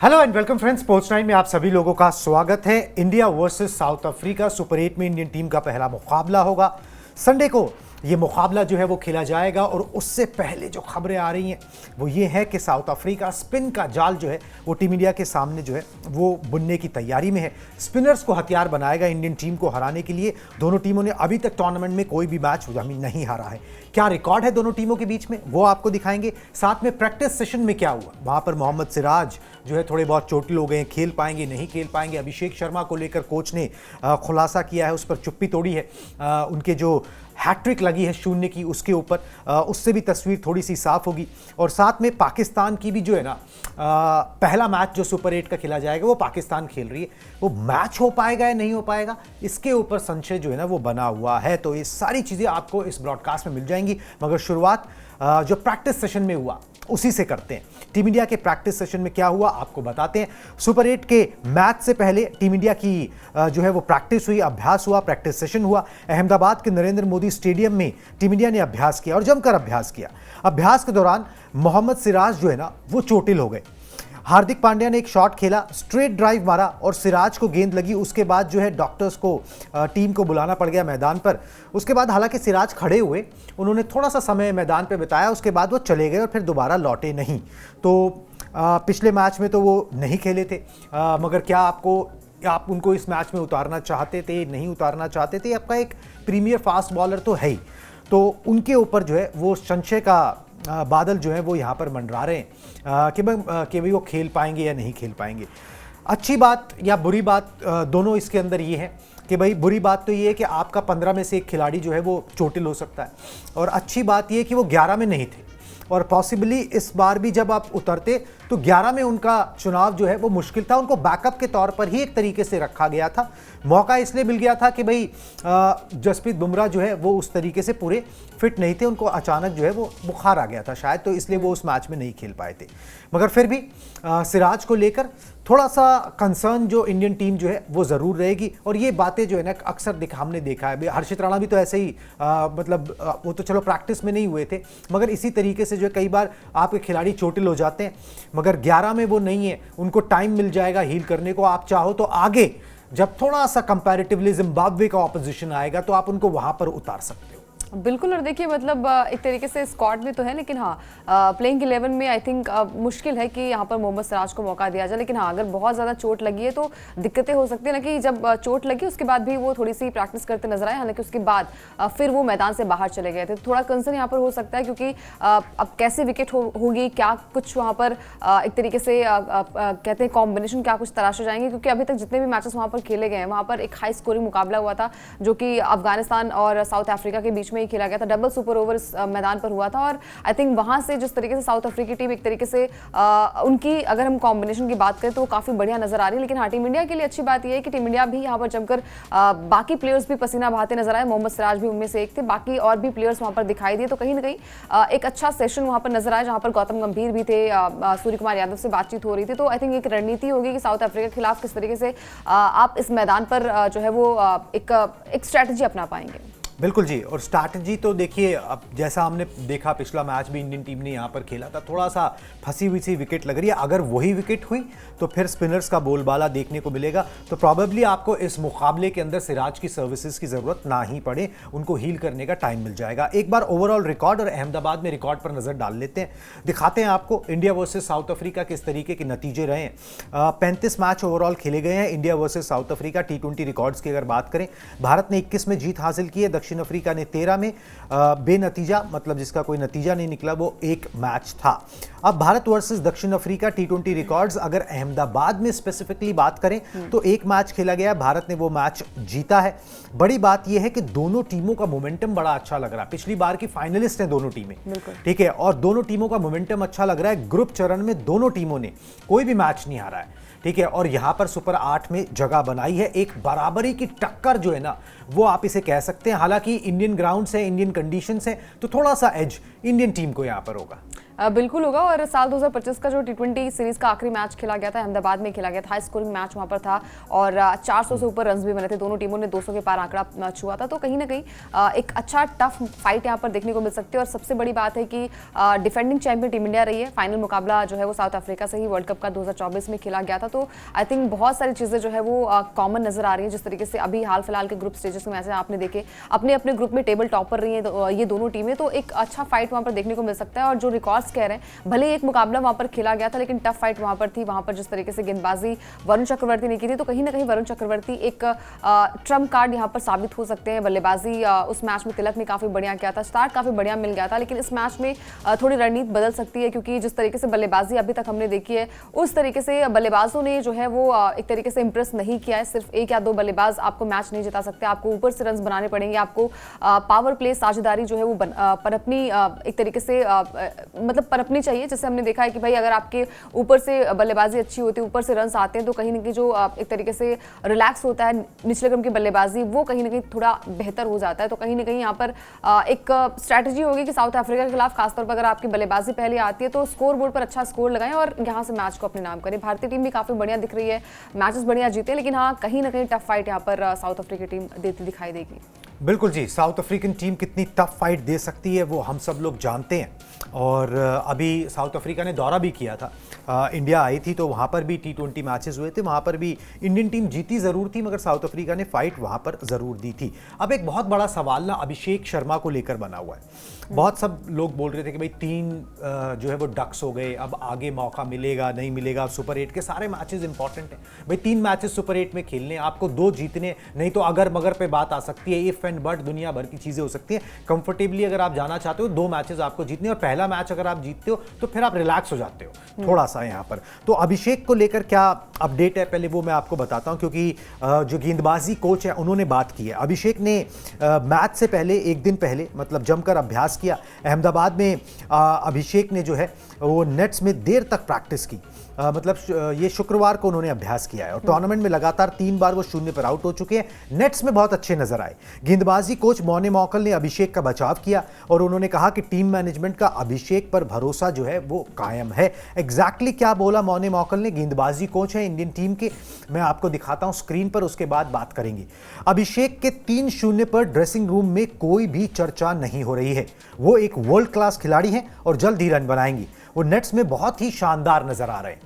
Hello and welcome friends, sports nine में आप सभी लोगों का स्वागत है। India versus south Africa super 8 में इंडियन टीम का पहला मुकाबला होगा। संडे को ये मुकाबला जो है वो खेला जाएगा और उससे पहले जो खबरें आ रही हैं वो ये है कि साउथ अफ्रीका स्पिन का जाल जो है वो टीम इंडिया के सामने जो है वो बुनने की तैयारी में है। स्पिनर्स को हथियार बनाएगा इंडियन टीम को हराने के लिए। दोनों टीमों ने अभी तक टूर्नामेंट में कोई भी मैच नहीं हारा है। क्या रिकॉर्ड है दोनों टीमों के बीच में वो आपको दिखाएंगे। साथ में प्रैक्टिस सेशन में क्या हुआ, वहां पर मोहम्मद सिराज जो है थोड़े बहुत चोटिल हो गए, खेल पाएंगे नहीं खेल पाएंगे। अभिषेक शर्मा को लेकर कोच ने खुलासा किया है, उस पर चुप्पी तोड़ी है। उनके जो हैट्रिक लगी है शून्य की उसके ऊपर, उससे भी तस्वीर थोड़ी सी साफ होगी। और साथ में पाकिस्तान की भी जो है ना पहला मैच जो सुपर 8 का खेला जाएगा वो पाकिस्तान खेल रही है, वो मैच हो पाएगा या नहीं हो पाएगा इसके ऊपर संशय जो है ना वो बना हुआ है। तो ये सारी चीज़ें आपको इस ब्रॉडकास्ट में मिल जाएंगी, मगर शुरुआत जो प्रैक्टिस सेशन में हुआ उसी से करते हैं। टीम इंडिया के प्रैक्टिस सेशन में क्या हुआ आपको बताते हैं। सुपर 8 के मैच से पहले टीम इंडिया की जो है वो प्रैक्टिस हुई, अभ्यास हुआ, प्रैक्टिस सेशन हुआ। अहमदाबाद के नरेंद्र मोदी स्टेडियम में टीम इंडिया ने अभ्यास किया और जमकर अभ्यास किया। अभ्यास के दौरान मोहम्मद सिराज जो है ना वो चोटिल हो गए। हार्दिक पांड्या ने एक शॉट खेला, स्ट्रेट ड्राइव मारा और सिराज को गेंद लगी। उसके बाद जो है डॉक्टर्स को टीम को बुलाना पड़ गया मैदान पर। उसके बाद हालांकि सिराज खड़े हुए, उन्होंने थोड़ा सा समय मैदान पर बिताया, उसके बाद वो चले गए और फिर दोबारा लौटे नहीं। तो पिछले मैच में तो वो नहीं खेले थे, मगर क्या आप उनको इस मैच में उतारना चाहते थे, नहीं उतारना चाहते थे? आपका एक प्रीमियर फास्ट बॉलर तो है ही, तो उनके ऊपर जो है वो संशय का बादल जो है वो यहाँ पर मंडरा रहे हैं कि भाई वो खेल पाएंगे या नहीं खेल पाएंगे। अच्छी बात या बुरी बात दोनों इसके अंदर ये है कि भाई बुरी बात तो ये है कि आपका 15 में से एक खिलाड़ी जो है वो चोटिल हो सकता है, और अच्छी बात ये है कि वो 11 में नहीं थे और पॉसिबली इस बार भी जब आप उतरते तो 11 में उनका चुनाव जो है वो मुश्किल था। उनको बैकअप के तौर पर ही एक तरीके से रखा गया था। मौका इसलिए मिल गया था कि भाई जसप्रीत बुमराह जो है वो उस तरीके से पूरे फिट नहीं थे, उनको अचानक जो है वो बुखार आ गया था शायद, तो इसलिए वो उस मैच में नहीं खेल पाए थे। मगर फिर भी सिराज को लेकर थोड़ा सा कंसर्न जो इंडियन टीम जो है वो ज़रूर रहेगी। और ये बातें जो है ना अक्सर हमने देखा है। हर्षित राणा भी तो ऐसे ही मतलब वो तो चलो प्रैक्टिस में नहीं हुए थे, मगर इसी तरीके से जो है कई बार आपके खिलाड़ी चोटिल हो जाते हैं, मगर 11 में वो नहीं है, उनको टाइम मिल जाएगा हील करने को। आप चाहो तो आगे जब थोड़ा सा कंपैरेटिवली जिम्बाब्वे का ऑपोजिशन आएगा तो आप उनको वहां पर उतार सकते हो। बिल्कुल। और देखिए मतलब एक तरीके से स्क्वाड में तो है, लेकिन हाँ प्लेइंग 11 में आई थिंक मुश्किल है कि यहाँ पर मोहम्मद सिराज को मौका दिया जाए। लेकिन हाँ अगर बहुत ज़्यादा चोट लगी है तो दिक्कतें हो सकती है ना, कि जब चोट लगी उसके बाद भी वो थोड़ी सी प्रैक्टिस करते नजर आए, हालांकि उसके बाद फिर वो मैदान से बाहर चले गए थे। थोड़ा कंसर्न यहाँ पर हो सकता है, क्योंकि अब कैसे विकेट होगी, क्या कुछ वहाँ पर एक तरीके से कहते हैं कॉम्बिनेशन क्या कुछ तराशे जाएंगे, क्योंकि अभी तक जितने भी मैचेस वहाँ पर खेले गए हैं वहाँ पर एक हाई स्कोरिंग मुकाबला हुआ था जो कि अफगानिस्तान और साउथ अफ्रीका के बीच में ही खेला गया था। डबल सुपर ओवर मैदान पर हुआ था और आई थिंक वहां से जिस तरीके से साउथ अफ्रीकी टीम एक तरीके से उनकी अगर हम कॉम्बिनेशन की बात करें तो वो काफी बढ़िया नजर आ रही है। लेकिन हाँ टीम इंडिया के लिए अच्छी बात यह है कि टीम इंडिया भी यहाँ पर जमकर बाकी प्लेयर्स भी पसीना बहाते नजर आए। मोहम्मद सिराज भी उनमें से एक थे, बाकी और भी प्लेयर्स वहां पर दिखाई दिए। तो कहीं ना कहीं एक अच्छा सेशन वहां पर नजर आया, जहां पर गौतम गंभीर भी थे, सूर्य कुमार यादव से बातचीत हो रही थी। तो आई थिंक एक रणनीति होगी कि साउथ अफ्रीका के खिलाफ किस तरीके से आप इस मैदान पर जो है वो एक स्ट्रैटेजी अपना पाएंगे। बिल्कुल जी। और स्ट्रैटेजी तो देखिए, अब जैसा हमने देखा पिछला मैच भी इंडियन टीम ने यहाँ पर खेला था, थोड़ा सा फंसी हुई सी विकेट लग रही है। अगर वही विकेट हुई तो फिर स्पिनर्स का बोलबाला देखने को मिलेगा। तो प्रॉबेबली आपको इस मुकाबले के अंदर सिराज की सर्विसेज की ज़रूरत ना ही पड़े, उनको हील करने का टाइम मिल जाएगा। एक बार ओवरऑल रिकॉर्ड और अहमदाबाद में रिकॉर्ड पर नज़र डाल लेते हैं, दिखाते हैं आपको इंडिया वर्सेज साउथ अफ्रीका किस तरीके के नतीजे रहे हैं। 35 मैच ओवरऑल खेले गए हैं India versus south Africa. T20 records की अगर बात करें, भारत ने 21 में जीत हासिल की है, दक्षिण अफ्रीका ने 13 में बेनतीजा, मतलब जिसका कोई नतीजा नहीं निकला, वो एक मैच था। अब भारत वर्सेस दक्षिण अफ्रीका T20 रिकॉर्ड्स अगर अहमदाबाद में स्पेसिफिकली बात करें तो एक मैच खेला गया, भारत ने वो मैच जीता है। बड़ी बात यह है कि दोनों टीमों का मोमेंटम बड़ा अच्छा लग रहा है। पिछली बार की फाइनलिस्ट हैं दोनों टीमें, ठीक है, और दोनों टीमों का मोमेंटम अच्छा लग रहा है। ग्रुप चरण में दोनों टीमों ने कोई भी मैच नहीं हारा है, ठीक है, और यहां पर सुपर 8 में जगह बनाई है। एक बराबरी की टक्कर जो है ना वो आप इसे कह सकते हैं। हालांकि इंडियन ग्राउंड्स है, इंडियन कंडीशंस है, तो थोड़ा सा एज इंडियन टीम को यहां पर होगा। बिल्कुल होगा। और साल 2025 का जो T20 सीरीज का आखिरी मैच खेला गया था, अहमदाबाद में खेला गया था, हाई स्कोरिंग मैच वहां पर था और 400 से ऊपर रन्स भी बने थे, दोनों टीमों ने 200 के पार आंकड़ा छुआ था। तो कहीं ना कहीं एक अच्छा टफ फाइट यहाँ पर देखने को मिल सकती है। और सबसे बड़ी बात है कि डिफेंडिंग चैंपियन टीम इंडिया रही है, फाइनल मुकाबला जो है वो साउथ अफ्रीका से ही वर्ल्ड कप का 2024 में खेला गया था। तो आई थिंक बहुत सारी चीजें जो है वो कॉमन नजर आ रही है। जिस तरीके से अभी हाल फिलहाल के ग्रुप स्टेजेस के मैच आपने देखे, अपने अपने ग्रुप में टेबल टॉपर रही है ये दोनों टीमें, तो एक अच्छा फाइट वहां पर देखने को मिल सकता है। और जो रिकॉर्ड्स कह रहे हैं, भले एक मुकाबला वहां पर खेला गया था लेकिन टफ फाइट वहां पर थी। वहां पर जिस तरीके से गेंदबाजी वरुण चक्रवर्ती ने की थी, तो कहीं ना कहीं वरुण चक्रवर्ती एक ट्रम्प कार्ड यहां पर साबित हो सकते हैं। बल्लेबाजी उस मैच में तिलक ने काफी बढ़िया किया था, स्टार्ट काफी बढ़िया मिल गया था, लेकिन इस मैच में थोड़ी रणनीति बदल सकती है, क्योंकि जिस तरीके से बल्लेबाजी अभी तक हमने देखी है उस तरीके से बल्लेबाजों ने जो है वो एक तरीके से इंप्रेस नहीं किया है। सिर्फ एक या दो बल्लेबाज आपको मैच नहीं जिता सकते, आपको ऊपर से रन बनाने पड़ेंगे, आपको पावर प्ले साझेदारी जो है वो पनपनी एक तरीके से मतलब पनपनी चाहिए। जैसे हमने देखा है कि भाई अगर आपके ऊपर से बल्लेबाजी अच्छी होती है, ऊपर से रन आते हैं, तो कहीं ना कहीं जो एक तरीके से रिलैक्स होता है निचले क्रम की बल्लेबाजी, वो कहीं ना कहीं थोड़ा बेहतर हो जाता है। तो कहीं ना कहीं यहाँ पर एक स्ट्रैटेजी होगी कि साउथ अफ्रीका के खिलाफ खासतौर पर अगर आपकी बल्लेबाजी पहले आती है तो स्कोर बोर्ड पर अच्छा स्कोर लगाएं और यहाँ से मैच को अपने नाम करें। भारतीय टीम भी काफी बढ़िया दिख रही है, मैचेस बढ़िया जीते, लेकिन हाँ कहीं ना कहीं टफ फाइट यहाँ पर साउथ अफ्रीका टीम देती दिखाई देगी। बिल्कुल जी, साउथ अफ्रीकन टीम कितनी टफ फाइट दे सकती है वो हम सब लोग जानते हैं। और अभी साउथ अफ्रीका ने दौरा भी किया था, इंडिया आई थी, तो वहाँ पर भी T20 मैचेस हुए थे, वहाँ पर भी इंडियन टीम जीती ज़रूर थी मगर साउथ अफ्रीका ने फाइट वहाँ पर ज़रूर दी थी। अब एक बहुत बड़ा सवाल ना अभिषेक शर्मा को लेकर बना हुआ है। बहुत सब लोग बोल रहे थे कि भाई 3 जो है वो डक्स हो गए, अब आगे मौका मिलेगा नहीं मिलेगा। सुपर 8 के सारे मैचेस इंपॉर्टेंट हैं भाई, 3 मैचेस सुपर 8 में खेलने, आपको 2 जीतने, नहीं तो अगर मगर पे बात आ सकती है, इफ एंड बट दुनिया भर की चीजें हो सकती हैं। कंफर्टेबली अगर आप जाना चाहते हो 2 मैचेस आपको जीतने, और पहला मैच अगर आप जीतते हो तो फिर आप रिलैक्स हो जाते हो थोड़ा सा यहाँ पर। तो अभिषेक को लेकर क्या अपडेट है पहले वो मैं आपको बताता हूँ, क्योंकि जो गेंदबाजी कोच है उन्होंने बात की है। अभिषेक ने मैच से पहले एक दिन पहले मतलब जमकर अभ्यास किया अहमदाबाद में। अभिषेक ने जो है वो नेट्स में देर तक प्रैक्टिस की, मतलब ये शुक्रवार को उन्होंने अभ्यास किया है और टूर्नामेंट में लगातार 3 बार वो 0 पर आउट हो चुके हैं। नेट्स में बहुत अच्छे नजर आए। गेंदबाजी कोच मौने मौकल ने अभिषेक का बचाव किया और उन्होंने कहा कि टीम मैनेजमेंट का अभिषेक पर भरोसा जो है वो कायम है। एग्जैक्टली क्या बोला मौने मौकल ने, गेंदबाजी कोच है इंडियन टीम के, मैं आपको दिखाता हूं स्क्रीन पर, उसके बाद बात करेंगे। अभिषेक के 3-0 पर ड्रेसिंग रूम में कोई भी चर्चा नहीं हो रही है। वो एक वर्ल्ड क्लास खिलाड़ी हैं और जल्द ही रन बनाएंगे। वो नेट्स में बहुत ही शानदार नजर आ रहे हैं।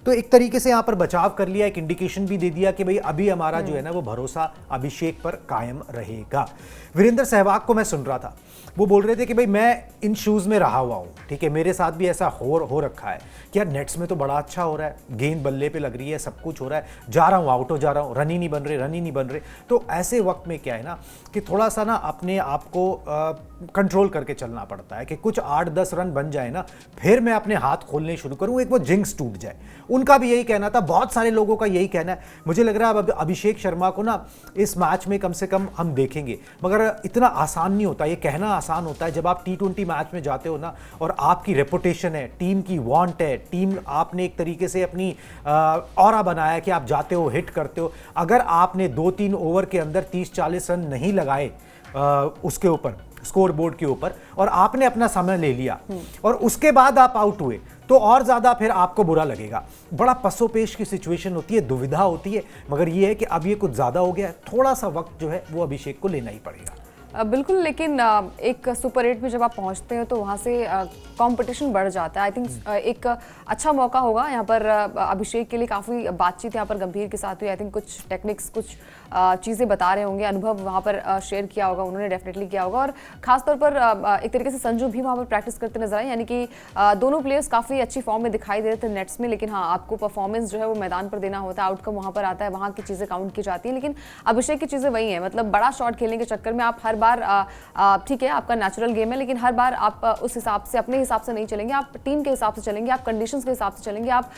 तो एक तरीके से यहां पर बचाव कर लिया, एक इंडिकेशन भी दे दिया कि भाई अभी हमारा जो है ना वो भरोसा अभिषेक पर कायम रहेगा। वीरेंद्र सहवाग को मैं सुन रहा था, वो बोल रहे थे कि भाई मैं इन शूज में रहा हुआ हूं, ठीक है, मेरे साथ भी ऐसा हो रखा है कि यार नेट्स में तो बड़ा अच्छा हो रहा है, गेंद बल्ले पे लग रही है, सब कुछ हो रहा है, जा रहा हूं आउट हो जा रहा हूं, रन ही नहीं बन रहे। तो ऐसे वक्त में क्या है ना कि थोड़ा सा ना अपने आप को कंट्रोल करके चलना पड़ता है कि कुछ 8-10 रन बन जाए ना, फिर मैं अपने हाथ खोलने शुरू करूं, एक वो जिंक्स टूट जाए। उनका भी यही कहना था, बहुत सारे लोगों का यही कहना है। मुझे लग रहा है अब अभिषेक शर्मा को ना इस मैच में कम से कम हम देखेंगे, मगर इतना आसान नहीं होता। ये कहना आसान होता है जब आप T20 मैच में जाते हो ना और आपकी रेपुटेशन है, टीम की वांट है, टीम आपने एक तरीके से अपनी ऑरा बनाया कि आप जाते हो, हिट करते हो। अगर आपने 2-3 ओवर के अंदर 30-40 रन नहीं लगाए उसके ऊपर स्कोर बोर्ड के ऊपर और आपने अपना समय ले लिया और उसके बाद आप आउट हुए, तो और ज्यादा फिर आपको बुरा लगेगा। बड़ा पसोपेश की सिचुएशन होती है, दुविधा होती है, मगर ये है कि अब ये कुछ ज्यादा हो गया है, थोड़ा सा वक्त जो है वो अभिषेक को लेना ही पड़ेगा। बिल्कुल, लेकिन एक सुपर 8 में जब आप पहुंचते हैं तो वहाँ से कंपटीशन बढ़ जाता है। आई थिंक एक अच्छा मौका होगा यहाँ पर अभिषेक के लिए। काफ़ी बातचीत यहाँ पर गंभीर के साथ हुई। आई थिंक कुछ टेक्निक्स, कुछ चीज़ें बता रहे होंगे, अनुभव वहाँ पर शेयर किया होगा उन्होंने, डेफिनेटली किया होगा। और खासतौर पर एक तरीके से संजू भी वहाँ पर प्रैक्टिस करते नजर आए, यानी कि दोनों प्लेयर्स काफ़ी अच्छी फॉर्म में दिखाई दे रहे थे नेट्स में। लेकिन हाँ, आपको परफॉर्मेंस जो है वो मैदान पर देना होता है, आउटकम वहाँ पर आता है, वहाँ की चीज़ें काउंट की जाती है। लेकिन अभिषेक की चीज़ें वही हैं, मतलब बड़ा शॉट खेलने के चक्कर में आप हर बार, ठीक है आपका नेचुरल गेम है, लेकिन हर बार आप उस हिसाब से, अपने हिसाब से नहीं चलेंगे, आप टीम के हिसाब से चलेंगे, आप कंडीशंस के हिसाब से चलेंगे, आप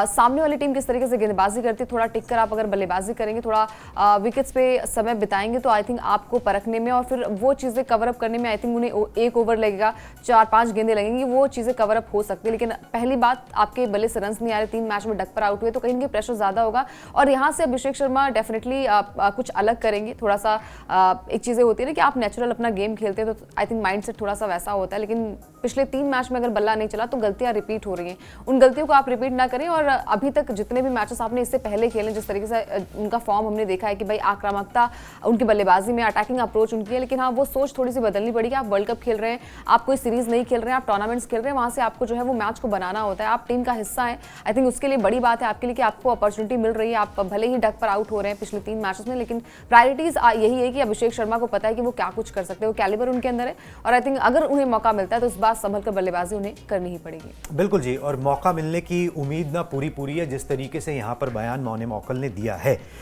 सामने वाली टीम किस तरीके से गेंदबाजी करती है, थोड़ा टिक कर आप अगर बल्लेबाजी करेंगे, थोड़ा विकेट्स पे समय बिताएंगे, तो आई थिंक आपको परखने में और फिर वो चीज़ें कवर अप करने में, आई थिंक उन्हें 1 ओवर लगेगा, 4-5 गेंदें लगेंगी, वो चीज़ें कवर अप हो सकती है। लेकिन पहली बात, आपके बल्ले से रन नहीं आ रहे, 3 मैच में डक पर आउट हुए, तो कहीं ना कहीं प्रेशर ज़्यादा होगा। और यहाँ से अभिषेक शर्मा डेफिनेटली कुछ अलग करेंगे। थोड़ा सा एक चीज़ें होती है ना कि आप आप नेचुरल अपना गेम खेलते हैं तो आई थिंक माइंड सेट थोड़ा सा वैसा होता है, लेकिन पिछले 3 मैच में अगर बल्ला नहीं चला तो गलतियां रिपीट हो रही हैं। उन गलतियों को आप रिपीट ना करें। और अभी तक जितने भी मैचेस आपने इससे पहले खेले, जिस तरीके से उनका फॉर्म हमने देखा है कि भाई आक्रामकता उनकी बल्लेबाजी में, अटैकिंग अप्रोच उनकी है, लेकिन हाँ वो सोच थोड़ी सी बदलनी पड़ेगी। आप वर्ल्ड कप खेल रहे हैं, आप कोई सीरीज नहीं खेल रहे हैं, आप टूर्नामेंट्स खेल रहे हैं, वहां से आपको जो है वो मैच को बनाना होता है। आप टीम का हिस्सा है। आई थिंक उसके लिए बड़ी बात है आपके लिए कि आपको अपॉर्चुनिटी मिल रही है। आप भले ही डक पर आउट हो रहे हैं पिछले 3 मैचेस में, लेकिन प्रायोरिटीज यही है कि अभिषेक शर्मा को पता है कि वो क्या कुछ कर सकते हैं, वो कैलिबर उनके अंदर है। और आई थिंक अगर उन्हें मौका मिलता है तो इस बार संभल कर बल्लेबाजी उन्हें करनी ही पड़ेगी। बिल्कुल जी, और मौका मिलने की उम्मीद ना पूरी है, जिस तरीके से यहाँ पर बयान मोने मौकल ने दिया है।